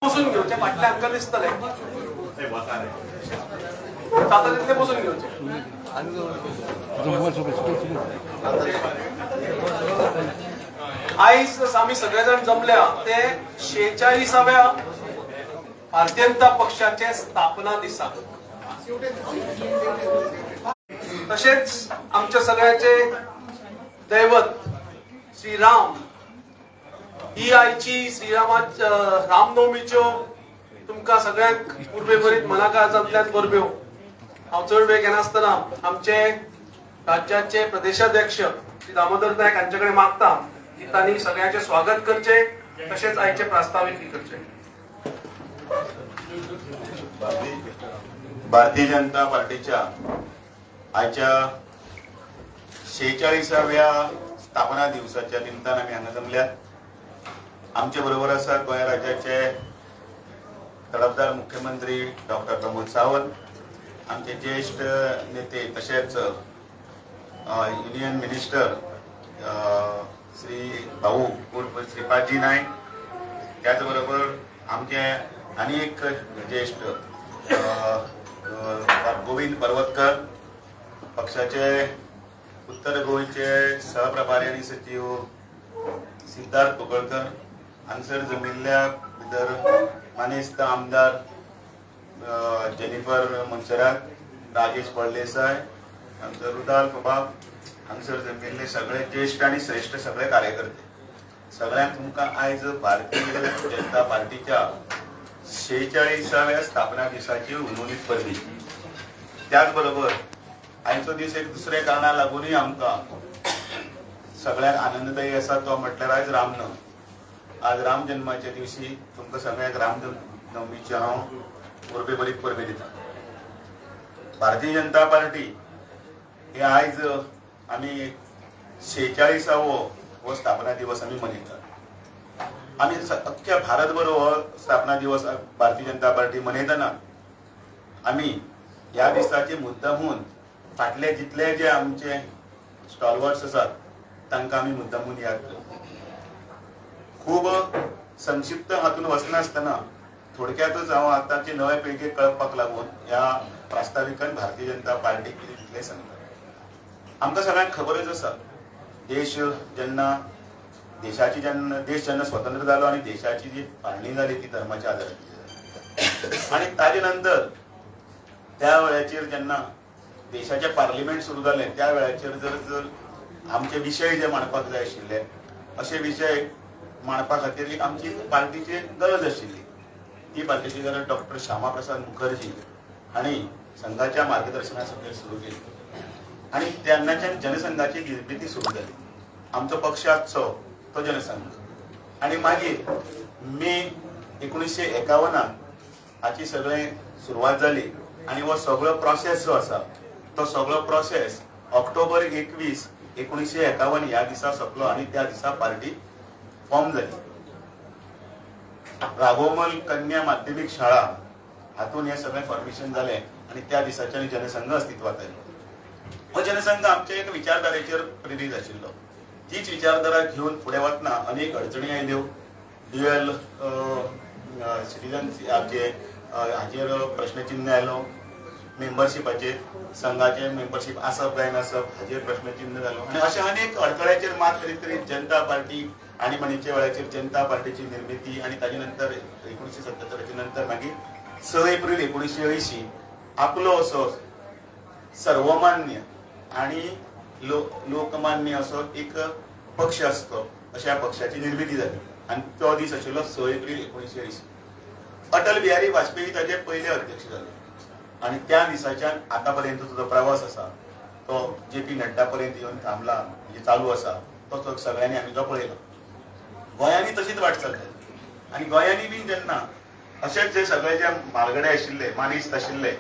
बसून घेऊचे फाटल्या अंकल दिसतले आता तिथले बसून घेऊचे आईज आम्ही सगळेजण जमल्या ते 46व्या भारतीय जनता पक्षाचे स्थापना दिसा तसेच आमच्या सगळ्याचे दैवत श्रीराम ही आयची श्रीरामाच्या रामनवमीच्यो तुमका सगळ्यांक पूर्वे बरीत मनाकाळजांतल्यान वरब्यो हांव चड वेळ घेनासतना आमचे राज्याचे प्रदेशाध्यक्ष श्री दामोदर नायक हांचे कडेन मागता की तांणी सगळ्यांचे स्वागत करचे तसेच आयचे प्रास्ताविक करचे. भारतीय जनता पार्टीच्या आजच्या 46व्या स्थापना दिवसाच्या निमतान आम्ही हांगा जमल्यात. आमच्या बरोबर आसा गोंय राज्याचे तडफदार मुख्यमंत्री डॉक्टर प्रमोद सावंत, आमचे ज्येष्ठ नेते तसेच युनियन मिनिस्टर श्री भाऊ उर्फ श्रीपादजी नाईक, त्याचबरोबर आमचे अनेक ज्येष्ठ गोविंद पर्वतकर, पक्षाचे उत्तर गोंयचे सहप्रभारी आणि सचिव सिद्धार्थ कोकळकर, हांगसर जमिल्ल्या भितर मानेस्त आमदार जेनिफर मनसरात, राजेश फळदेसाय, हांगसर रुदाल फबाब, हांगसर जमिल्ले सगळे ज्येष्ठ आणि श्रेष्ठ सगळे कार्यकर्ते, सगळ्यांक तुमकां आयज भारतीय जनता पार्टीच्या 46व्या स्थापना दिसाची उर्मित परबी. त्याचबरोबर आयचो दीस एक दुसरे कारणाक लागूनय आमकां सगळ्यांक आनंददायी आसा तो म्हटल्यार आयज रामनवमी. आज राम जन्माच्या दिवशी तुमकां सगळ्यांक रामनवमीची हांव उर्बे बरीत परबी दिता. भारतीय जनता पार्टी हे आयज आमी 46वो हो स्थापना दिवस आमी मनयतात. आमी अख्ख्या भारतभर हो स्थापना दिवस भारतीय जनता पार्टी मनयतना आमी ह्या दिसाचे मुद्दामून फाटले जितले जे आमचे स्टॉलवर्ड्स आसात तांकां आमी मुद्दामून याद करता. खूब संक्षिप्त हातून वचनासतना थोडक्यातच हांव आतांचे नवे पिळगेक कळपाक लागून ह्या प्रास्ताविकान भारतीय जनता पार्टी कितें तितलें सांगता. आमकां सगळ्यांक खबरच आसा देश जेन्ना स्वतंत्र जालो आणि देशाची जी फाळणी जाली ती धर्माच्या आदाराचेर आणि ताजे नंतर त्या वेळाचेर जेन्ना देशाचे पार्लिमेंट सुरू जाले त्या वेळाचेर जर आमचे विशय जे मांडपाक जाय आशिल्ले अशे विशय मांडपा खातीर आमची पार्टीची गरज आशिल्ली. ती पार्टीची गरज डॉक्टर श्यामा प्रसाद मुखर्जी हांणी संघाच्या मार्गदर्शना सकयल सुरू केली आणि तेन्नाच्यान जनसंघाची निर्मिती सुरू जाली. आमचो पक्ष आसचो तो जनसंघ आणि मागीर मे 1951 हाची सगळे सुरवात जाली आणि हो सगळो प्रोसेस जो आसा तो सगळो प्रोसेस ऑक्टोबर 21, 1951 ह्या दिसा सोंपलो आणि त्या दिसा पार्टी फॉर्म जाली. राघोमल कन्या माध्यमिक शाळा हातून हे सगळे फॉर्मेशन जाले आणि त्या दिसाच्यान जनसंघ अस्तित्वात आयलो. हो जनसंघ आमच्या एक विचारधारेचेर प्रेरीत आशिल्लो. तीच विचारधारा घेऊन फुडें वतना अनेक अडचणी आयल्यो. ड्युअल सिटीजन हाचेर प्रश्नचिन्ह आयलो. मेंबरशिपाचेर संघाचे मेंबरशीप आसप काय नसप हाचेर प्रश्नचिन्ह जालो आणि अशा अनेक अडथळ्याचेर मात करीत करीत जनता पार्टी आणि मणीच्या वेळाचेर जनता पार्टीची निर्मिती आणि ताजे नंतर 1977 नंतर मागीर 6 एप्रिल 1980 आपलो असो सर्वमान्य आणि लोकमान्य असो एक पक्ष असतो अशा पक्षाची निर्मिती जाली आणि तो दीस आशिल्लो 6 एप्रिल 1980. अटल बिहारी वाजपेयी ताचे पहिले अध्यक्ष जाले आणि त्या दिसाच्यान आतापर्यंतचो जो प्रवास आसा तो JP नड्डा पर्यंत येवन थांबला म्हणजे चालू आसा तो सगळ्यांनी आमी तो पळयलो. गोंयांनी तशीच वाटचाल जाली आणि गोंयांनी बीन जेन्ना अशेच जे सगळे जे म्हालगडे आशिल्ले मानेस्त आशिल्ले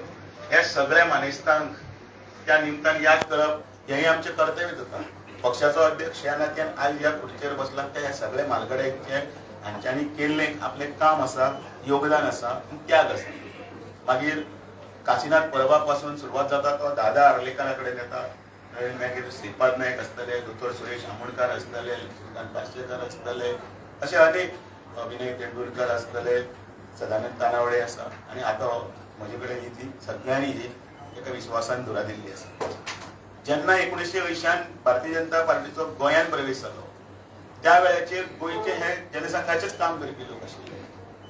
हे सगळ्या मानेस्तांक त्या निमतान याद करप हेंय आमचें कर्तव्य जाता. पक्षाचो अध्यक्ष ह्या नात्यान आयज ह्या खुर्चेर बसला त्या सगळे म्हालगड्याचे हांच्यांनी केल्लें आपलें काम आसा, योगदान आसा, त्याग आसा. मागीर काशीनाथ परबा पासून सुरवात जाता तो दादा आर्लेकारा कडेन येता. मागीर श्रीपाद नायक आसतले, दोतोर सुरेश आमोणकार आसतले, लक्ष्मीकांत पार्सेकर आसतले, अशे अनेक विनय तेंडुलकर आसतले, सदानंद तानावडे आसा आणि आता म्हजे कडेन ही ती सगळ्यांनी जी एका विश्वासान दुरा दिल्ली आसा. जेन्ना 1980 भारतीय जनता पार्टीचो गोंयांत प्रवेश जालो त्या वेळाचेर गोंयचे हे जनसंघाचेच काम करपी लोक आशिल्ले.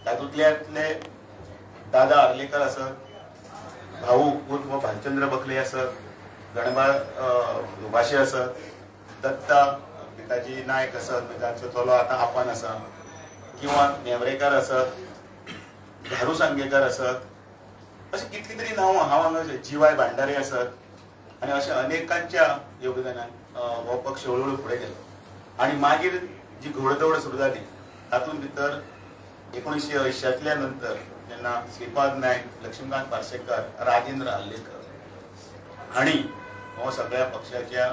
तातूंतले दादा आर्लेकर आसत, भाऊ उर्फ भालचंद्र बकले आसत, गणबाळ दुभाषे आसत, दत्ता पिताजी नायक आसत, तांचो चलो आतां आपान आसा, किंवा नेवरेकार आसत, धारू सांगेकर आसत, अशी कितली तरी नांवां हांव हांगा जीवाय भांडारे आसत आनी अशा अनेकांच्या योगदानान हो पक्ष हळूहळू फुडें गेलो. आणि मागीर जी घोडदौड सुरू जाली तातूंत भितर 1980 नंतर जेन्ना श्रीपाद नायक, लक्ष्मीकांत पार्सेकर, राजेंद्र आल्लेकर हांणी हो सगळ्या पक्षाच्या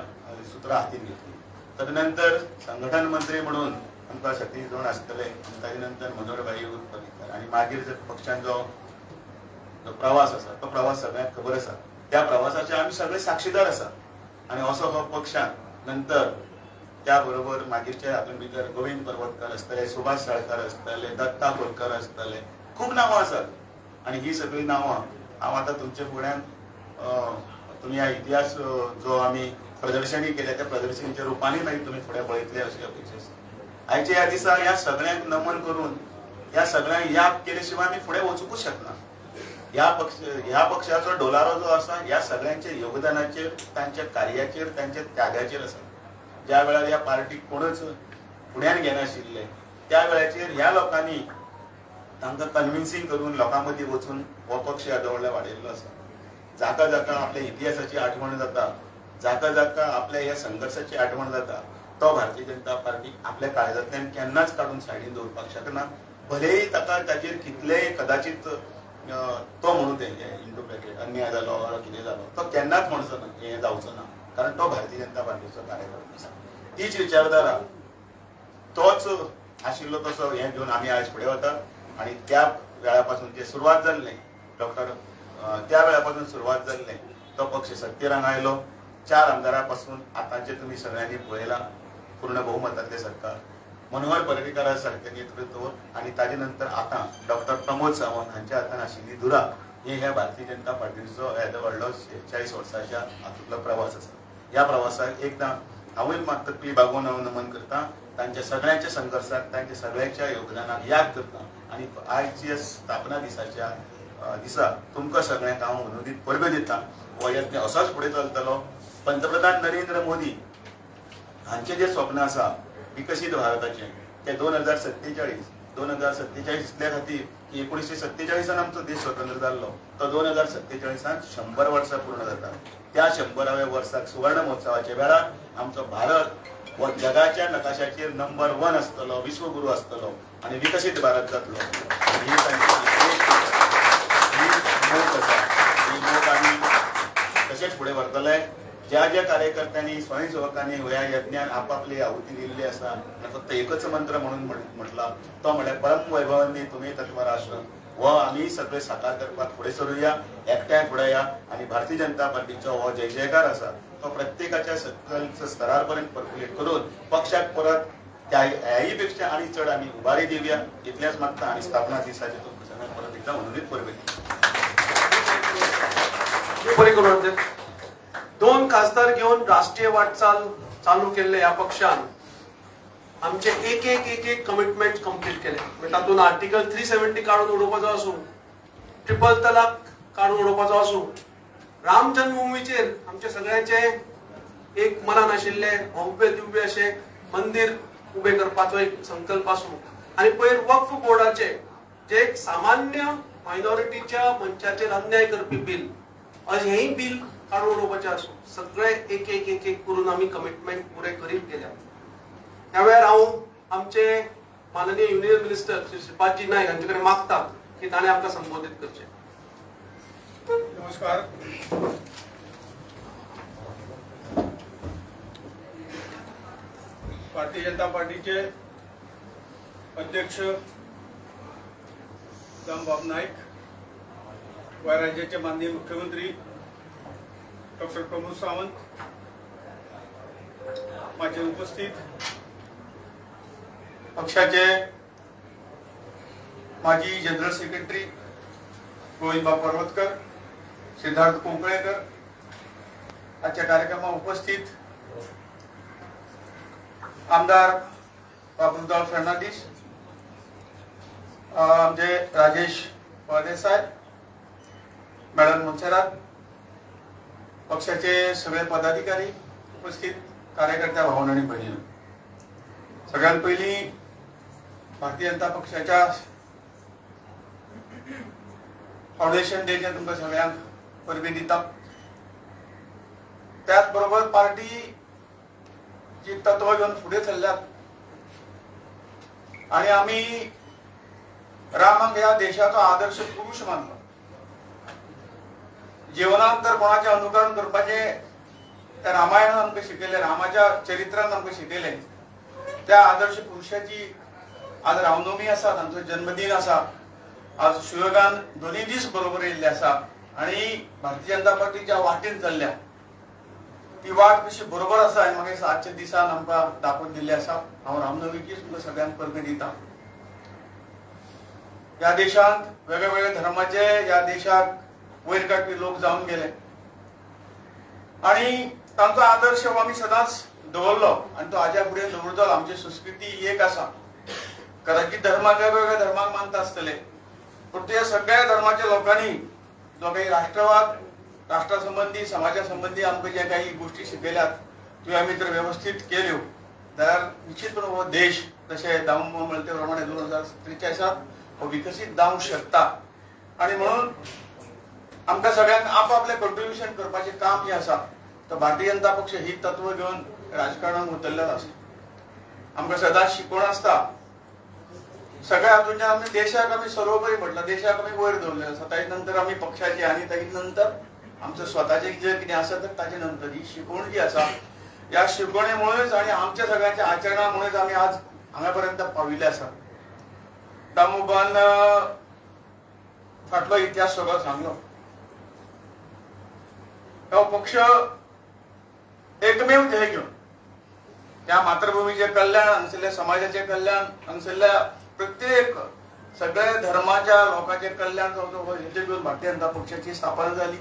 सुत्रां हातीन घेतली. तदनंतर संघटन मंत्री म्हणून आमकां सतीश धोंड आसतले, ताजे नंतर मनोहरभाई पर्रीकर, आणि मागीर पक्षांचो जो प्रवास आसा तो प्रवास सगळ्यांक खबर आसा. त्या प्रवासाचे आमी सगळे साक्षीदार आसा. आणि असो हो पक्षान नंतर त्या बरोबर मागीरच्या हातून भितर गोविंद पर्वतकार आसतले, सुभाष साळकार आसतले, दत्ता कोलकर आसतले, खूब नांवां आसात. आणि ही सगळी नांवां हांव आतां तुमचे फुड्यान तुमी ह्या इतिहास जो आमी प्रदर्शनी केल्या त्या प्रदर्शनीच्या रुपांनी मागीर तुमी फुडें पळयतले अशी अपेक्षा आसा. आयच्या ह्या दिसा ह्या सगळ्यांक नमन करून ह्या सगळ्यांक याद केले शिवाय आमी फुडें वचूंकूच शकना. ह्या पक्षाचो डोलारो जो आसा ह्या सगळ्यांच्या योगदानाचेर, तांच्या कार्याचेर, तांच्या त्यागाचेर आसा. ज्या वेळार ह्या पार्टीक कोणच फुड्यान घेनाशिल्ले त्या वेळाचेर ह्या लोकांनी तांकां कन्विन्सिंग करून लोकां मदीं वचून हो पक्ष येदो व्हडलो वाडयल्लो आसा. जाका जाका आपल्या इतिहासाची आठवण जाता, जाका जाका आपल्या ह्या संघर्शाची आठवण जाता, तो भारतीय जनता पार्टी आपल्या काळजांतल्यान केन्नाच काडून सायडीन दवरपाक शकना. भलेही ताका ताचेर कितलेय कदाचित तो म्हणू ते इंटरप्रेटेड अन्याय जालो वा कितें जालो तो केन्नाच म्हणचो ना, हें जावचो ना, कारण तो भारतीय जनता पार्टीचो कार्यकर्तो आसा. तीच विचारधारा तोच आशिल्लो तसो हें घेवन आमी आयज फुडें वता. आणि त्या वेळापासून जे सुरवात जाल्लें त्या वेळापासून सुरवात जाल्लें तो पक्ष सत्तेर आयलो. 4 आमदारां पासून आतांचे तुमी सगळ्यांनी पळयलां पूर्ण बहुमतांतलें सरकार, मनोहर पर्रीकर सारकें नेतृत्व, आणि ताजे नंतर आतां डॉक्टर प्रमोद सावंत हांच्या हातान आशिल्ली धुरा ही ह्या भारतीय जनता पार्टीचो येदो व्हडलो 46 वर्सांच्या हातूंतलो प्रवास आसा. ह्या प्रवासाक एकदां हांवूय मात तकली बागोवन हांव नमन करतां. तांच्या सगळ्यांच्या संघर्शाक, तांच्या सगळ्यांच्या योगदानाक याद करतां. आणि आयच्या स्थापना दिसाच्या दिसा तुमकां सगळ्यांक हांव मनोदीत परबे दितां. हो यत्न असोच फुडें चलतलो. पंतप्रधान नरेंद्र मोदी हांचें जें स्वप्न आसा विकसीत भारताचें तें 2047 इतल्या खातीर की 1947 आमचो देश स्वतंत्र जाल्लो तो 2047 100 वर्सां पूर्ण जाता. त्या 100व्या वर्साक सुवर्ण महोत्सवाच्या वेळार आमचो भारत हो जगाच्या नकाशाचेर नंबर 1 आसतलो, विश्वगुरू आसतलो आणि विकसीत भारत जातलो. ही मोख आमी तशेंच फुडें व्हरतले. ज्या ज्या कार्यकर्त्यांनी, स्वयंसेवकांनी ह्या यज्ञान आपापली आहुती दिल्ली आसा, फक्त एकच मंत्र म्हणून म्हटला तो म्हळ्यार परम वैभवांनी तुम्ही तत्व राष्ट्र. हो आमी सगळे साकार करपाक फुडें सरूया, एकठांय फुडें या आणि भारतीय जनता पार्टीचो हो जय जयकार आसा तो प्रत्येकाच्या सकल स्तरार पर्यंत पर्कुलेट करून पक्षाक परत ह्याही पेक्षा आनी चड आमी उबारी दिवया. इतलेंच मागता आणि स्थापना दिसाचे तुमकां सगळ्यांक परत एकदां मनोदीत परबे दिता. 2 खासदार घेऊन राष्ट्रीय वाटचाल चालू केल्ले ह्या पक्षान आमचे एक कमिटमेंट कंप्लीट केले. तातूंत आर्टिकल 370 काढून उडोवपाचो आसूं, ट्रिपल तलाक काढून उडोवपाचो आसूं, राम जन्मभूमीचेर आमचे सगळ्यांचे एक मनान आशिल्ले भव्य दिव्य अशे मंदिर उबे करपाचो एक संकल्प आसूं, आणि पयर वक्फ बोर्डाचे जे एक सामान्य मायनॉरिटीच्या मंचाचेर अन्याय करपी बिल, हेय बिल काढून उडोवपाचे आसूं, सगळे एक करून आमी कमिटमेंट पुरे करीत गेल्या. ह्या वेळार हांव आमचे माननीय युनियन मिनिस्टर श्री श्रीपादजी नायक हांचे कडेन मागता की ताणें आमकां संबोधीत करचें. नमस्कार. भारतीय जनता पार्टीचे अध्यक्ष रामबाब नाईक, व राज्याचे माननीय मुख्यमंत्री डॉक्टर प्रमोद सावंत, माझे उपस्थित पक्षाचे माजी जनरल सेक्रेटरी गोविंदबा पर्वतकर, सिद्धार्थ कोंकळेकर, आजच्या कार्यक्रमात उपस्थित आमदार बाबूराव फर्नांडिस, आमचे राजेश वादे साहेब, मॅडम मुंचरात, पक्षाचे सगळे पदाधिकारी, उपस्थित कार्यकर्त्या भावना आणि बहिणी, सगळ्यात पहिली भारतीय जनता पक्षाच्या फाउंडेशन डेच्या तुमच्या सगळ्यांक परबी दिता. त्याचबरोबर पार्टी जी तत्व घेऊन पुढे चालल्यात आणि आम्ही रामाक या देशाचा आदर्श पुरुष मानतो. जीवनात तर कोणाचे अनुकरण करपाचे त्या रामायणात आमकां शिकयले, रामाच्या चरित्रात आमकां शिकयले. त्या आदर्श पुरुषाची आज रामनवमी आसा, तांचो जन्मदिन आसा. आज सुयोगान दोन्ही दीस बरोबर येयल्ले आसा आणि भारतीय जनता पार्टीच्या वाटेन चल्ल्या. ती वाट कशी बरोबर आसा आनी म्हाका आजच्या दिसान आमकां दाखोवन दिल्ली आसा. हांव रामनवमीची तुमकां सगळ्यांक परबी दिता. या देशांत वेगवेगळ्या धर्माचे या देशाक वयर काडपी लोक जावन गेले आणि तांचो आदर्श आमी सदांच दवरलो आणि तो हाज्या फुडें दवरतलो. आमची संस्कृती एक आसा. कदाचित धर्माक वेगवेगळ्या धर्माक मानता आसतले, पण त्या सगळ्या धर्माच्या लोकांनी जो काही राष्ट्रवाद, राष्ट्रा संबंधी, समाजा संबंधी आमकां जे काही गोष्टी शिकयल्यात त्यो आमी जर व्यवस्थित केल्यो जाल्यार निश्चितपणे हो देश जशें दामू म्हणले ते प्रमाणे 2043 हो विकसीत जावंक शकता. आणि म्हणून आमकां सगळ्यांक आपापले कंट्रिब्युशन करपाचें काम जे आसा तर भारतीय जनता पक्ष ही तत्व घेवन राजकारणात उतरलेलो आसा. आमकां सदांच शिकवण आसता. सगळ्या हातूंतल्यान आमी देशाक आमी सर्वोपरी म्हटलं, देशाक आमी वयर दवरलेलो आसा. ताचे नंतर आमी पक्षाची आणि ताचे नंतर आमचं स्वताचें जे कितें आसा तर ताचे नंतर ही शिकवण जी आसा या शिकवणेमुळेच आणि आमच्या सगळ्यांच्या आचरणामुळेच आमी आज हांगा पर्यंत पाविल्ले आसा. दामोबान फाटलो इतिहास सगळो सांगलो. हो पक्ष एकमेव ध्येय घेवन त्या मातृभूमीचे कल्याण, हांगसरल्या समाजाचे कल्याण, हांगसरल्या प्रत्येक सगळ्या धर्माच्या लोकांचे कल्याण जावचो हेतू घेवन भारतीय जनता पक्षाची स्थापना झाली.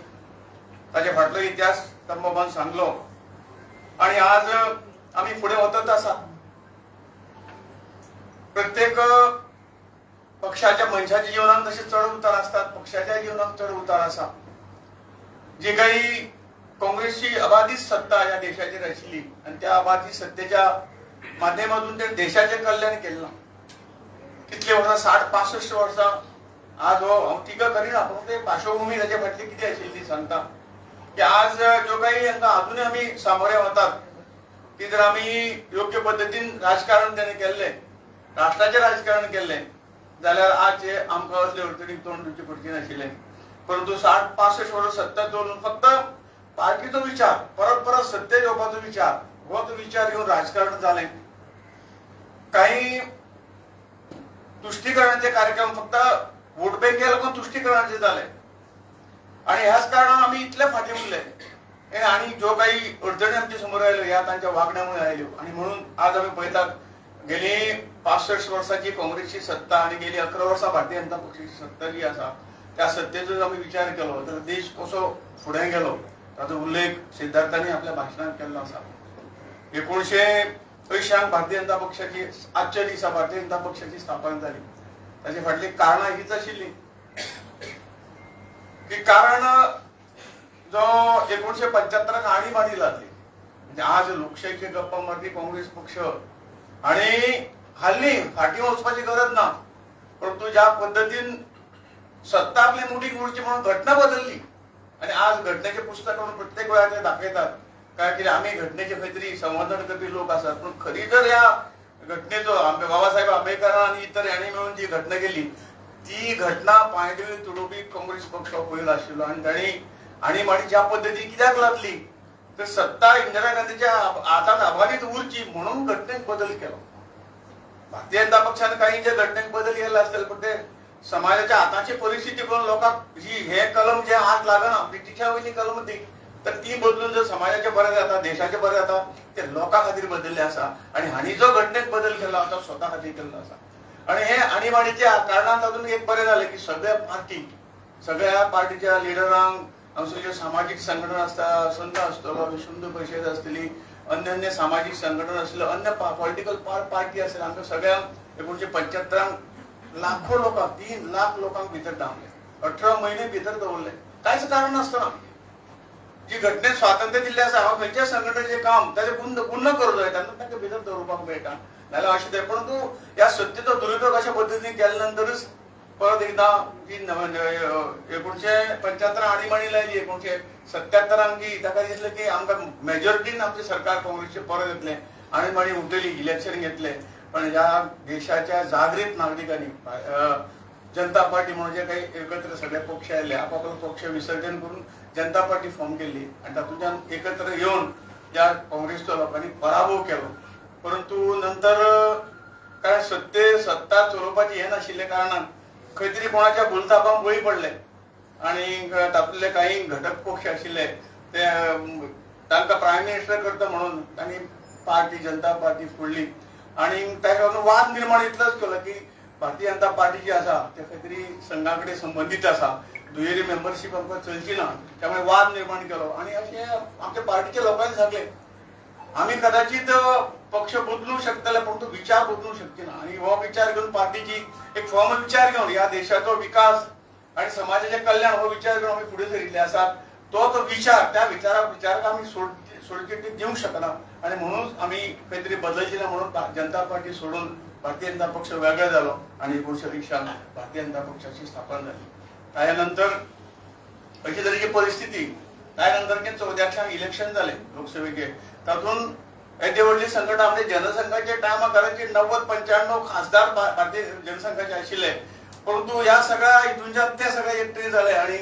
ताचे फाटलो इतिहास दामोबान सांगलो आणि आज आम्ही पुढे वतत आसा. प्रत्येक पक्षाच्या मनशाच्या जीवनात तसे चढ उतार असतात, पक्षाच्या जीवनात चढ उतार आसा. जे काही काँग्रेसची अबाधित सत्ता या देशाचेर आशिल्ली आणि त्या अबाधित सत्तेच्या माध्यमातून ते देशाचे कल्याण केलें. कितले वर्सां 60-65 वर्सां आज हो हांव टिका करिना, पूण ते पार्श्वभूमी ताचे फाटली कितें आशिल्ली ती सांगता की आज जो काही हांकां अजूनय आमी सामोरे वतात की जर आमी योग्य पद्दतीन राजकारण तेणें केल्लें, राष्ट्राचें राजकारण केल्लें जाल्यार आज आमकां असले अडचणीक तोंड दिवचें पडचें नाशिल्लें. परंतु 60-65 वर्स सत्ता चलून फक्त पार्टीचो विचार, परत परत सत्तेर येवपाचो विचार, होच विचार घेवन राजकारण जालें. काही तुष्टीकरणाचे कार्यक्रम फक्त वोट बँके लागून तुष्टीकरणाचे जाले आणि ह्याच कारणान आमी इतले फाटीं उरले आणि जो काही अडचणी आमच्या समोर आयल्यो ह्या तांच्या वागण्यामुळे आयल्यो. आणि म्हणून आज आमी पळयतात गेली 65 वर्सांची काँग्रेसची सत्ता आणि गेली 11 वर्सां भारतीय जनता पक्षाची सत्ता जी आसा त्या सत्तेचो आमी विचार केलो तर देश कसो फुडें गेलो ताचो उल्लेख सिद्धार्थांनी आपल्या भाशणांत केल्लो आसा. 1980 भारतीय जनता पक्षाची आजच्या दिसा भारतीय जनता पक्षाची स्थापना झाली. ताची फाटली कारणां हीच आशिल्ली की कारण जो 1975 आणीबाणी लागली म्हणजे आज लोकशाहीचे गप्पा मारपी काँग्रेस पक्ष आणि हल्ली फाटीं वचपाची गरज ना, परंतु ज्या पद्धतीन सत्ता आपली मुठीक उरची म्हणून घटना बदलली आणि आज घटनेचे पुस्तक म्हणून प्रत्येक वेळा ते दाखयतात काय की आम्ही घटनेचे खंय तरी संवर्धन करपी लोक आसात. पण खरी जर या घटनेचो बाबासाहेब आंबेडकर आणि इतर यांनी मिळून जी घटना केली ती घटना पांयदळी तुडोवपी काँग्रेस पक्ष पयलो आशिल्लो आणि तांणी आणीबाणी ज्या पद्धतीन कित्याक लागली तर सत्ता इंदिरा गांधीच्या हातांत अबाधित उरची म्हणून घटनेक बदल केलो. भारतीय जनता पक्षाने काही जे घटनेक बदल केले असतील पण ते समाजाच्या हाताची परिस्थिती करून लोकांक ही हे कलम जे आज लागना ब्रिटिशा वयली कलम ती तर ती बदलून जर समाजाचे बरें जाता, देशाचे बरें जाता ते लोकां खातीर बदलले आसा आणि हांणी जो घटनेक बदल केला तो स्वता खातीर केल्लो आसा. आणि हे आणीबाणीच्या कारणांतून एक बरें जालें की सगळ्या पार्टीच्या लिडरांक आमचे जे सामाजिक संघटना असता संत आसतलो विश्व परिषद असतली अन्य सामाजिक संघटना असले अन्य पॉलिटिकल पार्टी असेल आमच्या सगळ्यांक 1975 लाखो लोकांक 3 लाख लोकांक भितर डावले 18 महिने भितर दवरले कांयच कारण नासतना जी घटनेत स्वातंत्र्य दिल्लें आसा हांव खंयच्या संघटनेचें काम ताचे पुण्य करूं जाय तेन्ना तांकां भितर दवरपाक मेळटा नाल्यार अशें तें परंतु ह्या सत्तेचो दुरुपयोग अशा पद्दतीन केल्या नंतरच परत एकदा जी 1975 आणीबाणी लायली 1977 की ताका दिसलें की आमकां मेजॉरिटीन आमचें सरकार काँग्रेसचें परत येतलें आणीबाणी उठयली इलेक्शन घेतलें पण ह्या देशाच्या जागृत नागरिकांनी जनता पार्टी म्हणून जे काही एकत्र सगळे पक्ष आयले आपापलो पक्ष विसर्जन करून जनता पार्टी फॉर्म केली आणि तातूंतल्यान एकत्र येवन त्या काँग्रेसचो लोकांनी पराभव केलो परंतु नंतर काय सत्ता चलोवपाची हें नाशिल्ले कारणान खंय तरी कोणाच्या भुलथापांक बळी पडले आणि तातूंतले काही घटक पक्ष आशिल्ले ते तांकां प्रायम मिनिस्टर करता म्हणून तांणी पार्टी जनता पार्टी फोडली आणि ताका लागून वाद निर्माण इतलोच केलो की भारतीय जनता पार्टी जी आसा ते खंय तरी संघा कडेन संबंदीत आसा दुहेरी मेंबरशीप आमकां चलची ना त्यामुळे वाद निर्माण केलो आणि अशें आमच्या पार्टीच्या लोकांनी सांगले आम्ही कदाचित पक्ष बदलू शकतले पण तो विचार बदलू शकचे ना आणि हो विचार घेऊन पार्टीची एक फॉर्मल विचार घेऊन या देशाचो विकास आणि समाजाचे कल्याण हो विचार घेऊन आम्ही पुढे सरिल्ले आसात तो विचार त्या विचाराक आम्ही सोडचिट्टी देऊ शकना आणि म्हणून आम्ही काहीतरी बदलची ना म्हणून जनता पार्टी सोडून भारतीय जनता पक्ष वेगळा झालो आणि 1920 भारतीय जनता पक्षाची स्थापना झाली त्यानंतर अशी तरेची परिस्थिती त्यानंतर 14 इलेक्शन झाले लोकसभेचे तातून येते व्हडली संघटना म्हणजे जनसंघाचे टायमा करायचे 90-95 खासदार भारतीय जनसंघाचे आशिल्ले परंतु ह्या सगळ्या हितूनच्यान ते सगळे एकठांय झाले आणि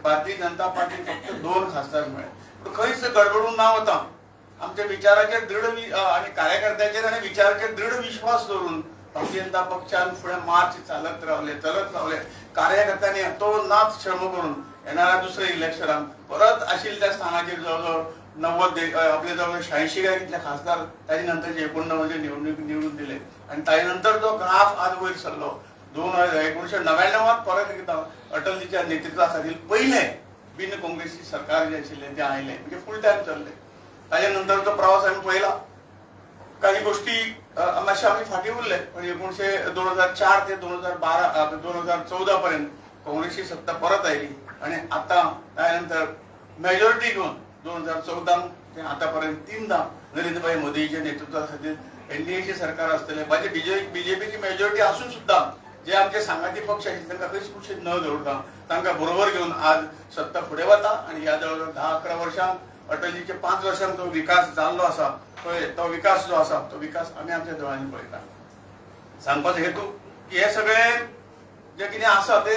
भारतीय जनता पार्टी फक्त 2 खासदार मेळ्ळे खंयच गडबडून ना वता आमच्या विचाराचे दृढ आणि कार्यकर्त्याचेर आणि विचाराचे दृढ विश्वास दवरून भारतीय जनता पक्षान फुडें मार्च चलत रावले कार्यकर्त्यांनी तो नाच श्रम करून येणाऱ्या दुसऱ्या इलेक्शनाक परत आशिल्ल्या त्या स्थानाचेर जवळजवळ 90 आपले जवळ 86 काय कितले खासदार ताजे नंतर 89 निवडून दिले आणि त्यानंतर जो ग्राफ आज वयर सरलो 1999 परत एकदा अटलजीच्या नेतृत्वाखालील पहिले बिन काँग्रेसी सरकार जे आशिल्ले ते आयले म्हणजे फुल टाइम चलले त्यानंतरचो प्रवास आम्ही पहिला काही गोष्टी मातशे आम्ही फाटी उरले पण 2004 ते 2014 पर्यंत काँग्रेसची सत्ता परत आयली आणि आता त्यानंतर मेजॉरिटी घेऊन 2014 ते आतापर्यंत 3दा नरेंद्रभाई मोदीच्या नेतृत्वाखालील एनडीएचे सरकार असतले माझे बीजेपीची मेजॉरिटी असून सुद्धा जे आमचे सांगाती पक्ष आहेत त्यांना काहीच कुशीत न दवरता तांकां बरोबर घेऊन आज सत्ता फुडें वता आणि या जवळ 10-11 वर्षांत अटलजीचे 5 वर्षांत जो विकास जाल्लो आसा तो विकास जो आसा तो विकास आमी आमच्या दोळ्यांनी पळयता सांगपाचो हेतू की हे सगळे जे कितें आसा ते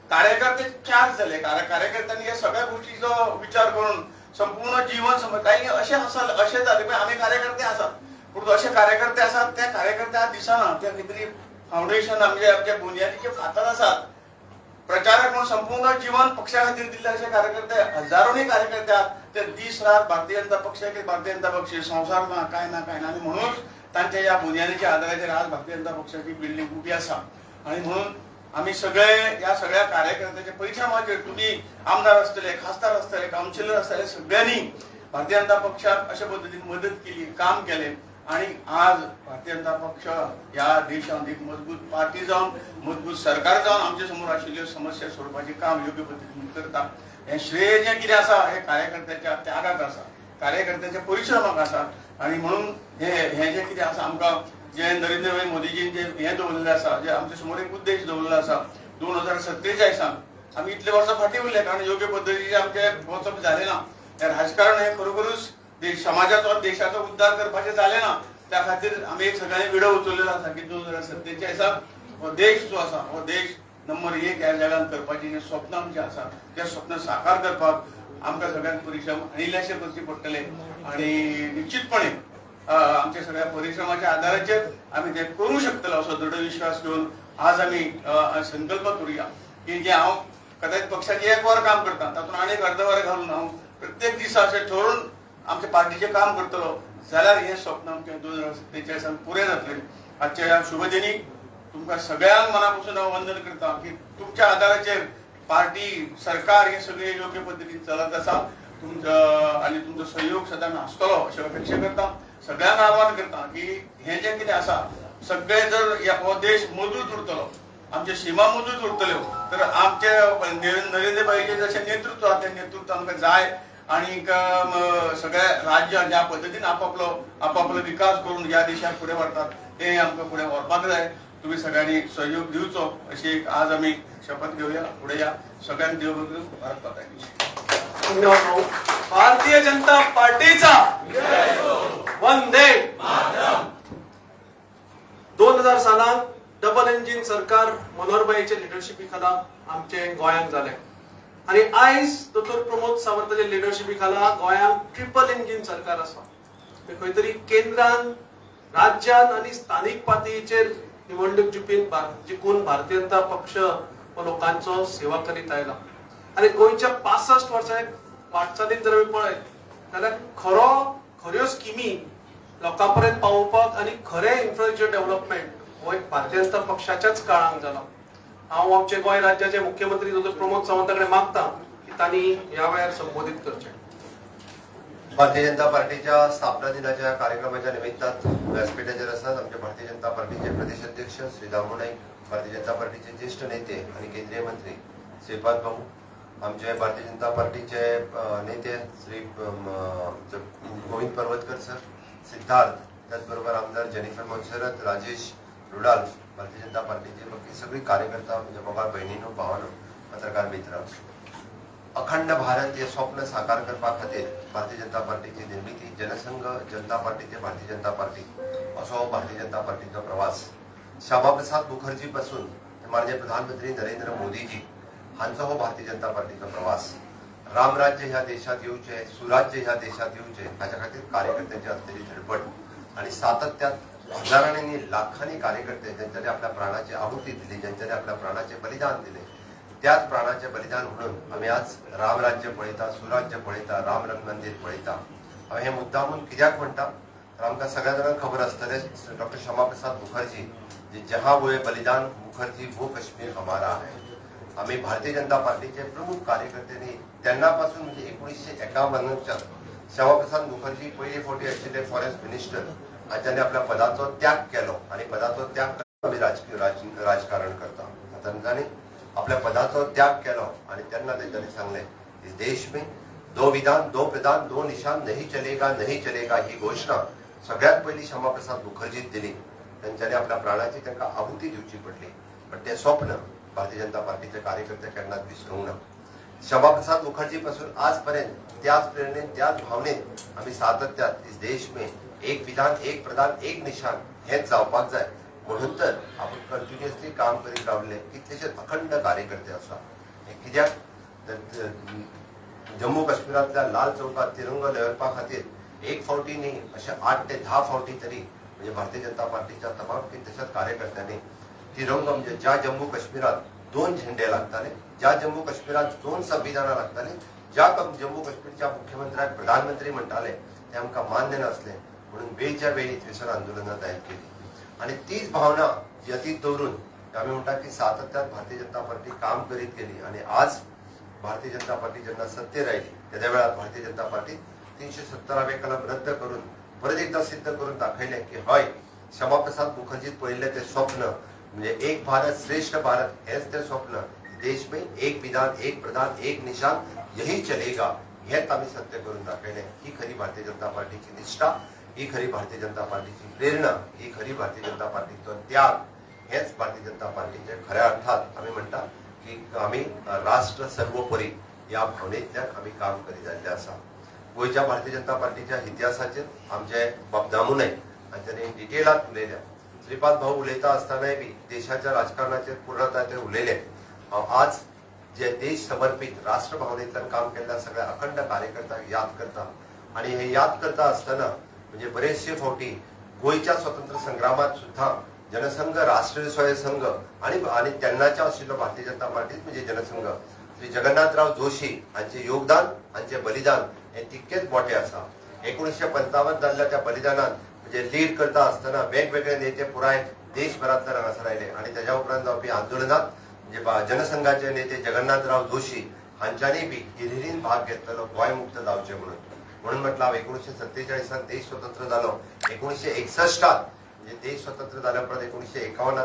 कार्यकर्ते चार्ज झाले कार्यकर्त्यांनी हे सगळ्या गोष्टीचो विचार करून संपूर्ण जीवन काही असे झाले पण आम्ही कार्यकर्ते आसात परंतु असे कार्यकर्ते आसात त्या कार्यकर्त्या दिसना त्या कितें फाउंडेशन आमच्या बुनयादीचे फातर आसात प्रचारक म्हणून संपूर्ण जीवन पक्षा खातीर दिल्ले असे कार्यकर्ते हजारोनी कार्यकर्ते आहात ते दीस रात भारतीय जनता पक्ष संसार ना काय ना आणि म्हणून तांच्या या बुनयादीच्या आधाराचेर आज भारतीय जनता पक्षाची बिल्डिंग उभी आसा आणि म्हणून आम्ही सगळे या सगळ्या कार्यकर्त्याच्या परिश्रमाचेर तुम्ही आमदार असतले खासदार असतले काउन्सिलर असतले सगळ्यांनी भारतीय जनता पक्षाक अशा पद्धतीने मदत केली काम केले आणि आज भारतीय जनता पक्ष या देशात एक मजबूत पार्टी जाऊन मजबूत सरकार जाऊन आमच्या समोर आशिल्ल्यो समस्या सोडपाचे काम योग्य पद्धतीने करता हे श्रेय जे कितें आसा हे कार्यकर्त्याच्या त्यागाक आसा कार्यकर्त्याच्या परिश्रमाक आसा आणि म्हणून हे जे कितें आसा आमकां जे नरेंद्र मोदीजीन जे हे दवरलेले आसा जे आमच्या समोर एक उद्देश दवरलेलो आसा 2047 आम्ही इतले वर्सां फाटी उरले कारण योग्य पद्धतीचे आमचे वचप झाले ना हे राजकारण हे खरोखरूच समाजाचो देशाचो उद्धार करपाचे झाले ना त्या खातीर आम्ही एक सगळ्यांनी विडो उचललेलो आसा की 2047 हो देश जो आसा हो देश नंबर 1 ह्या जगान करपाची जे स्वप्न आमचे आसा ते स्वप्न साकार करपाक आमकां सगळ्यांक परिश्रम आणि इल्लेशे करचे पडटले आणि निश्चितपणे आमच्या सगळ्या परिश्रमाच्या आधाराचेर आम्ही ते करू शकतलो असो दृढ विश्वास घेऊन आज आम्ही संकल्प करूया की जे हांव कदाचित पक्षाचे 1 वर काम करता तातूंत आनी एक अर्द वर घालून हांव प्रत्येक दिसा अशें ठरवून आमच्या पार्टीचे काम करतलो जाल्यार हे स्वप्न आमचे 2047 पुरे जातले आजच्या या शुभदिनी तुमका सगळ्यांक मनापासून वंदन करता की तुमच्या आधाराचेर पार्टी सरकार हे सगळे योग्य पद्धतीने चलत असा तुमचं आणि तुमचा सहयोग सदां आसतलो अशी अपेक्षा करता. सगळ्यांना आवाहन करता की हे जे कितें आसा सगळे जर हो देश मजबूत उरतलो आमचे सीमा मजबूत उरतल्यो तर आमचे नरेंद्र भाईचे जसे नेतृत्व आहा ते नेतृत्व आमकां जाय आणि सगळ्या राज्य ज्या पद्धतीने आपापलो विकास करून या देशात पुढे वाढतात ते आमकां पुढे व्हरपाक जाय. तुम्ही सगळ्यांनी सहयोग दिवचो अशी एक आज आम्ही शपथ घेऊया. पुढे या सगळ्यांनी देव बघून भारत माता की जय. धन्यवाद भाऊ. भारतीय जनता पार्टीचा वंदे 2000 सालात डबल इंजिन सरकार मनोहरभाईच्या लिडरशिपी खाला आमचे गोंयांत जाले आणि आयज दोतोर प्रमोद सावंताच्या लिडरशिपी खाला गोंयांत ट्रिपल इंजिन सरकार आसा. खंय तरी केंद्रान राज्यान आणि स्थानिक पातळीचेर निवडणूक जिखून भारतीय जनता पक्ष लोकांचो सेवा करीत आयला आणि गोंयच्या 65 वर्सां वाटचालीत जर आमी पळयत जाल्यार खऱ्यो स्किमी लोकांपर्यंत पावोवपाक आणि खरे इन्फ्रास्ट्रक्चर डेव्हलपमेंट हो एक भारतीय जनता पक्षाच्याच काळांत जाला. हांव आमचे गोंय राज्याचे मुख्यमंत्री दोतोर प्रमोद सावंता कडेन मागता की तांणी ह्या वेळार संबोधित करचें. भारतीय जनता पार्टीच्या स्थापना दिनाच्या कार्यक्रमाच्या निमित्तात व्यासपीठाचेर आसात आमचे भारतीय जनता पार्टीचे प्रदेश अध्यक्ष श्री दामू नाईक, भारतीय जनता पार्टीचे ज्येष्ठ नेते आणि केंद्रीय मंत्री श्रीपाद भाऊ, आमचे भारतीय जनता पार्टीचे नेते श्री गोविंद पर्वतकर सर, सिद्धार्थ, त्याचबरोबर आमदार जेनिफर मोन्सेरात, राजेश रुडाल, भारतीय जनता पार्टीचे बाकी सगळी कार्यकर्ता म्हणजे मोगाळ बहिणीनो भावानो पत्रकार मित्र, अखंड भारत हे स्वप्न साकार करपा खातीर भारतीय जनता पार्टीची निर्मिती, जनसंघ जनता पार्टीचे भारतीय जनता पार्टी असो भारतीय जनता पार्टीचो प्रवास श्यामाप्रसाद मुखर्जी पासून माननीय प्रधानमंत्री नरेंद्र मोदीजी हांचो हो भारतीय जनता पार्टीचो प्रवास. रामराज्य ह्या देशात येवचे, सुराज्य ह्या देशात येवचे हाच्या खातीर कार्यकर्त्यांची असलेली धडपड आणि सातत्यात हजारांनी लाखांनी कार्यकर्ते ज्यांच्यानी आपल्या प्राणाची आहुती दिली, ज्यांच्यानी आपल्या प्राणाचे बलिदान दिले, त्याच प्राणाचे बलिदान म्हणून आम्ही आज रामराज्य पळयता, सुराज्य पळयता, राम मंदिर पळयता. हांवें हे मुद्दामून कित्याक म्हणटा तर आमकां सगळ्या जाणांक खबर आसतलें डॉक्टर श्यामाप्रसाद मुखर्जी जे जहां हुए बलिदान मुखर्जी वो कश्मीर हमारा है. आम्ही भारतीय जनता पार्टीचे प्रमुख कार्यकर्त्यांनी तेन्नापासून म्हणजे 1951च्या श्यामाप्रसाद मुखर्जी पयली फावटी आशिल्ले फॉरेस्ट मिनिस्टर हांच्यानी आपल्या पदाचो त्याग केलो आणि पदाचो त्याग आम्ही राजकारण करता. तांच्यांनी आपल्या पदाचो त्याग केलो आणि त्यांना त्यांच्यानी सांगले इस देश में 2 विधान 2 प्रधान 2 निशान नहीं चलेगा ही घोषणा सगळ्यात पहिली श्यामाप्रसाद मुखर्जीत दिली. त्यांच्यानी आपल्या प्राणाची त्यांना आहुती दिवची पडली पण ते स्वप्न भारतीय जनता पार्टीचे कार्यकर्ते केन्नाच विसरूंक ना. श्यामाप्रसाद मुखर्जी पासून आजपर्यंत त्याच प्रेरणेत त्याच भावनेत आम्ही सातत्यात इस देश में एक विधान एक प्रधान एक निशान हेच जावपाक जाय म्हणून तर आपण कंटिन्युअसली काम करीत रावले. कितलेशे अखंड कार्यकर्ते आसा. कित्याक जम्मू काश्मीरातल्या लाल चौकात तिरंगो लहरपा खातीर एक फावटी न्ही अशे 8 ते 10 फावटी तरी म्हणजे भारतीय जनता पार्टीच्या तमाम तशाच कार्यकर्त्यांनी तिरंगो म्हणजे ज्या जम्मू काश्मीरात 2 झेंडे लागताले, ज्या जम्मू काश्मीरात 2 संविधानां लागताले, ज्या जम्मू काश्मीरच्या मुख्यमंत्र्याक प्रधानमंत्री म्हणटाले ते आमकां मान्य नासले म्हणून वेळच्या वेळी थंयसर आंदोलनां जायत केली आणि तीच भावना यतीत दवरून आम्ही म्हणटा की सातत्यात भारतीय जनता पार्टी काम करीत गेली आणि आज भारतीय जनता पार्टी जेन्ना सत्तेर आयली त्या वेळार भारतीय जनता पार्टी 370वे कलम रद्द करून परत एकदा सिद्ध करून दाखयले की हय श्यामाप्रसाद मुखर्जीत पळयल्ले ते स्वप्न म्हणजे एक भारत श्रेष्ठ भारत हेच ते स्वप्न देश में एक विधान एक प्रधान एक निशान यही चलेगा हेच आम्ही सत्य करून दाखयले. ही खरी भारतीय जनता पार्टीची निष्ठा, ही खरी भारतीय जनता पार्टीची प्रेरणा, ही खरी भारतीय जनता पार्टीचो त्याग हेच भारतीय जनता पार्टीचे खऱ्या अर्थात आम्ही म्हणटा की आम्ही राष्ट्र सर्वोपरी या भावनेतल्यान आम्ही काम करीत आयिल्ले आसा. गोयच्या भारतीय जनता पार्टीच्या इतिहासाचेर आमचे बाब दामू नाईक हांच्यानी डिटेलात उलयल्या. श्रीपाद भाऊ उलयता आसतनाय बी देशाच्या राजकारणाचेर पूर्णतय ते उलयले. आज जे देश समर्पित राष्ट्र भावनेतल्यान काम केल्ल्या सगळ्या अखंड कार्यकर्त्यांक याद करता आणि हे याद करता आसतना म्हणजे बरेचशे फावटी गोयच्या स्वातंत्र्य संग्रामात सुद्धा जनसंघ राष्ट्रीय स्वयंसंघ आणि तेन्नाच्या आशिल्लो भारतीय जनता पार्टीत म्हणजे जनसंघ श्री जगन्नाथराव जोशी हांचे योगदान हांचे बलिदान हे तितकेच मोठे आसा. 1955 जाल्ल्या त्या बलिदानात म्हणजे लीड करता असताना वेगवेगळे नेते पुराय देशभरांतल्यान हांगासर आयले आणि त्याच्या उपरांत जावपी आंदोलनात म्हणजे जनसंघाचे नेते जगन्नाथराव जोशी हांच्यांनी बी हिरिरीन भाग घेतलेलो गोंय मुक्त जावचें म्हणून म्हटलं हांव 1947 देश स्वतंत्र जालो 1961 म्हणजे देश स्वतंत्र जाल्या परत 1951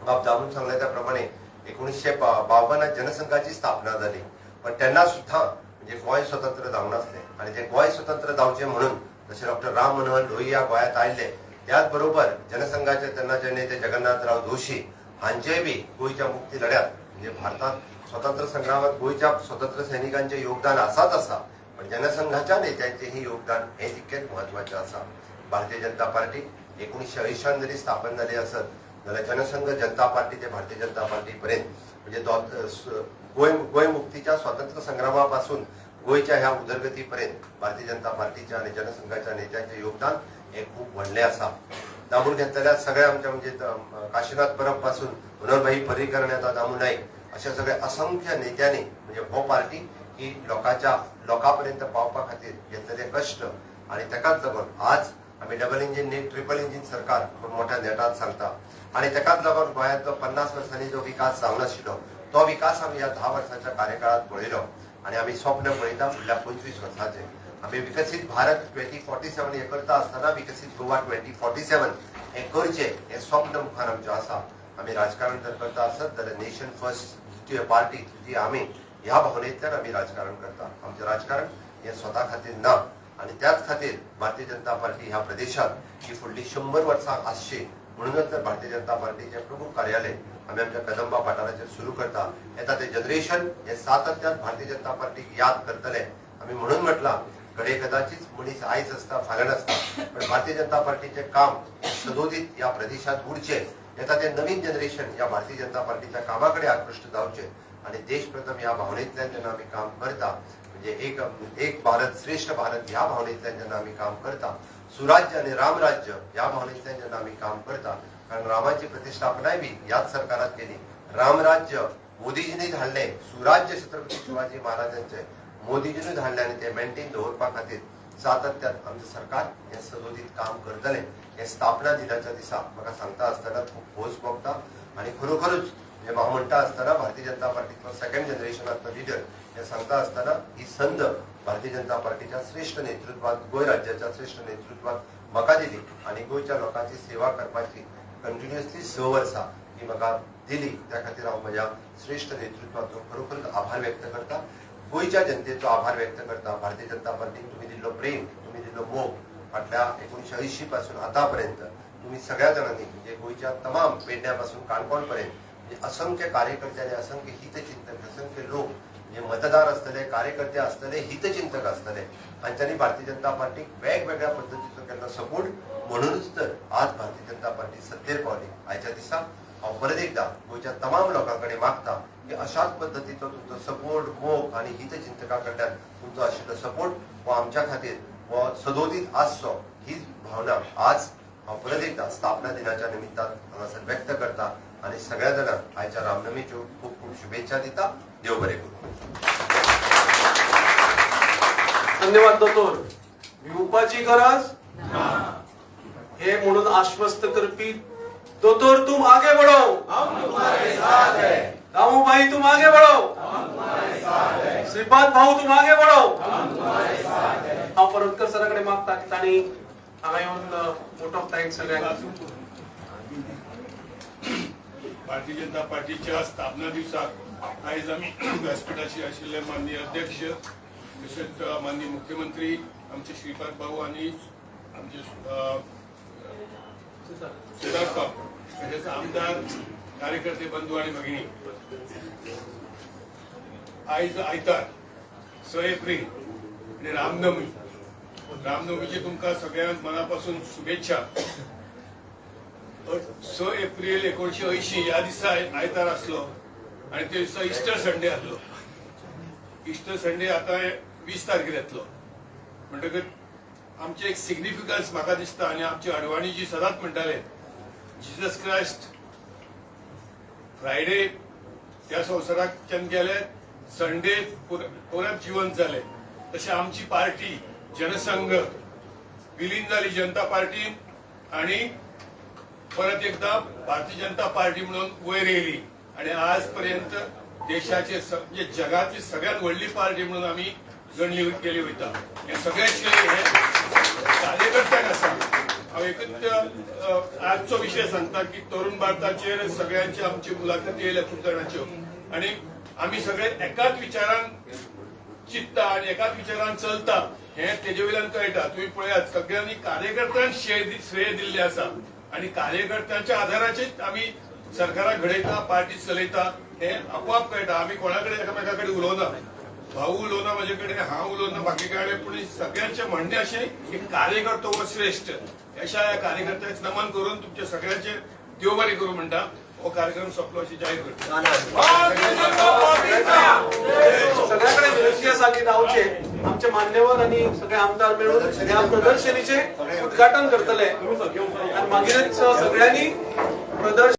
बाब दामून सांगले त्या प्रमाणे 1952 जनसंघाची स्थापना झाली पण त्यांना सुद्धा म्हणजे गोंय स्वतंत्र जावं नासले आणि ते गोंय स्वतंत्र जावचे म्हणून जसे डॉक्टर राम मनोहर लोहिया या गोंयांत आयले त्याच बरोबर जनसंघाचे तेन्नाचे नेते जगन्नाथराव जोशी हांचे बी गोंयच्या मुक्ती लढ्यात म्हणजे भारतात स्वतंत्र संग्रामात गोंयच्या स्वतंत्र सैनिकांचे योगदान आसाच आसा पण जनसंघाच्या नेत्यांचेही योगदान हे तितकेच महत्वाचे आसा भारतीय जनता पार्टी 1980 जरी स्थापन झाली असत जाल्यार जनसंघ जनता पार्टी ते भारतीय जनता पार्टी पर्यंत म्हणजे गोंय मुक्तीच्या स्वातंत्र्य संग्रामापासून गोंयच्या ह्या उदरगतीपर्यंत भारतीय जनता पार्टीच्या आणि जनसंघाच्या नेत्यांचे योगदान हे खूप व्हडलें आसा दामून घेतलेल्या सगळ्या आमच्या म्हणजे काशीनाथ परब पासून मनोहरभाई पर्रीकर आणि आता दामू नाईक अशा सगळ्या असंख्य नेत्यांनी म्हणजे हो पार्टी ही लोकांपर्यंत पावपा खातीर घेतलेले कश्ट आणि तेकाच लागून आज आम्ही डबल इंजिन न्ही ट्रिपल इंजिन सरकार खूप मोठ्या नेटात सांगता आणि तेकाच लागून गोंयांतलो 50 वर्सांनी जो विकास जावं नाशिल्लो तो विकास आम्ही या 10 वर्सांच्या कार्यकाळात पळयलो आणि आम्ही स्वप्न पळयता फुडल्या 25 वर्सांचे आम्ही विकसित भारत 2047 हे करता असताना विकसित गोवा 2047 हे करचे हे स्वप्न मुखार आमचें आसा आम्ही राजकारण जर करता आसत जाल्यार नेशन फर्स्ट पार्टी जी आम्ही ह्या भावनेंतल्यान आम्ही राजकारण करता आमचें राजकारण हे स्वता खातीर ना आणि त्याच खातीर भारतीय जनता पार्टी ह्या प्रदेशात ही फुडली 100 वर्सां आसची म्हणूनच तर भारतीय जनता पार्टीचे प्रमुख कार्यालय आम्ही आमच्या कदंबा पाठाराचेर सुरू करता येता ते जनरेशन हे सातत्यान भारतीय जनता पार्टीक याद करतले आम्ही म्हणून म्हटला घडे कदाचित मनीस आयज आसता फाल्यां नासता पण भारतीय जनता पार्टीचे काम सदोदीत या प्रदेशात उरचे येता ते नवीन जनरेशन या भारतीय जनता पार्टीच्या कामाकडे आकृष्ट जावचे आणि देश प्रथम या भावनेंतल्यान जेन्ना आम्ही काम करता म्हणजे एक भारत श्रेष्ठ भारत ह्या भावनेंतल्यान जेन्ना आम्ही काम करता सुराज्य आणि रामराज्य या भावनेंतल्यान जेन्ना आम्ही काम करता कारण रामाची प्रतिष्ठापनाय बी याच सरकारात केली रामराज्य मोदीजींनी धाडले सुराज्य छत्रपती शिवाजी महाराजांचे मोदीजींनी धाडले आणि ते मेंटेन दवरपा खातीर सातत्यान आमचें सरकार हे सदोदीत काम करतले हे स्थापना दिनाच्या दिसा म्हाका सांगता आसतना खूप खोस भोगता आणि खरोखरूच म्हणजे हांव म्हणटा आसतना भारतीय जनता पार्टीचो सेकंड जनरेशनांतलो लिडर हे सांगता आसतना ही संद भारतीय जनता पार्टीच्या श्रेष्ठ नेतृत्वात गोंय राज्याच्या श्रेष्ठ नेतृत्वात म्हाका दिली आणि गोंयच्या लोकांची सेवा करपाची कंटिन्युअसली 6 वर्सां ही म्हाका दिली त्या खातीर हांव म्हज्या श्रेष्ठ नेतृत्वाचो खरोखरूच आभार व्यक्त करता गोंयच्या जनतेचो आभार व्यक्त करता भारतीय जनता पार्टीक तुम्ही दिल्लो प्रेम तुम्ही दिल्लो मोग फाटल्या 1980 पासून आतापर्यंत तुम्ही सगळ्या जाणांनी म्हणजे गोंयच्या तमाम पेडण्यापासून काणकोण पर्यंत असंख्य कार्यकर्ते आणि असंख्य हितचिंतक असंख्य लोक म्हणजे मतदार असतले कार्यकर्ते असतले हितचिंतक असतले हांच्यांनी भारतीय जनता पार्टीक वेगवेगळ्या पद्धतीचो केल्लो सपोर्ट म्हणूनच तर आज भारतीय जनता पार्टी सत्तेर पावली आयच्या दिसा हांव परत एकदा गोंयच्या तमाम लोकांकडे मागता की अशाच पद्धतीचो तुमचो सपोर्ट मोग आणि हितचिंतकां कडल्यान तुमचो आशिल्लो सपोर्ट हो आमच्या खातीर हो सदोदीत आसचो ही भावना आज हांव परत एकदा स्थापना दिनाच्या निमित्तान हांगासर व्यक्त करता आणि सगळ्या जाणांक आयच्या रामनमीच्यो खूप खूप शुभेच्छा दिता देव बरें करूं धन्यवाद दोतोर भिवपाची गरज हे म्हणून आश्वस्त करपी दोतोर तुम आगे बढ़ो हम तुम्हारे साथ हैं दामू भाई तुम आगे बढ़ो हम तुम्हारे साथ हैं श्रीपाद भाऊ तुम आगे बढ़ो हम तुम्हारे साथ हैं हांव परतकर सराकडे मागता की तांणी हांगा येवन मोठो थँक्स सगळ्यांक भारतीय जनता पार्टीच्या स्थापना दिवसाक आयज आमी व्यासपीठाचेर आशिल्ले माननीय अध्यक्ष तशेंच माननीय मुख्यमंत्री आमचे श्रीपाद भाऊ आणि आमचे सिद्धार्थ बाब तशेंच आमदार कार्यकर्ते बंधू आणि भगिनी आयज आयतार 6 एप्रिल आणि रामनवमीची तुमकां सगळ्यांक मनापासून शुभेच्छा 6 एप्रिल 1980 ह्या दिसा आयतार आसलो आणि ते दिसा इस्टर संडे आसलो इस्टर संडे आता 20 तारखेर येतलो म्हणटकच आमचे एक सिग्निफिकन्स म्हाका दिसता आणि आमची अडवाणी जी सदांच म्हणटाले जीजस क्रायस्ट फ्रायडे ह्या संवसाराच्यान गेले संडे परत जिवंत जाले तशें आमची पार्टी जनसंघ विलीन झाली जनता पार्टी आणि परत एकदा भारतीय जनता पार्टी म्हणून वयर येयली आणि आजपर्यंत देशाचे म्हणजे जगाची सगळ्यात व्हडली पार्टी म्हणून आम्ही गणली केली वयता. हे सगळे श्रेय हे कार्यकर्त्यांक आसा. हांव एकच आजचो विषय सांगता की तरुण भारताचेर सगळ्यांची आमची मुलाखती येयल्या खूप जाणांच्यो आणि आम्ही सगळे एकाच विचारान चित्ता आणि एकाच विचारान चलता हे तेजे वयल्यान कळटा. तुम्ही पळयात सगळ्यांनी कार्यकर्त्यांक श्रेय दिल्ले आसा आणि कार्यकर्त्यांच्या आधाराचेर आम्ही सरकाराक घडयता, पार्टी चलयता हे आपोआप कळटा. आम्ही कोणाकडे एकामेका कडेन उलोवना, भाऊ उलोवना म्हजे कडेन, हांव उलोवना बाकी कडेन, पूण सगळ्यांचे म्हणणे अशें की कार्यकर्तो हो श्रेष्ठ. अशा या कार्यकर्त्यांक नमन करून तुमच्या सगळ्यांचे देव बरें करूं म्हणटा हो कार्यक्रम सोंपलो अशी जाहीर करता. सगळ्याकडे विनंती आसा की रावचे आमचे मान्यवर आणि सगळे आमदार मिळून ह्या प्रदर्शनीचे उद्घाटन करतले आणि मागीरच सगळ्यांनी प्रदर्शन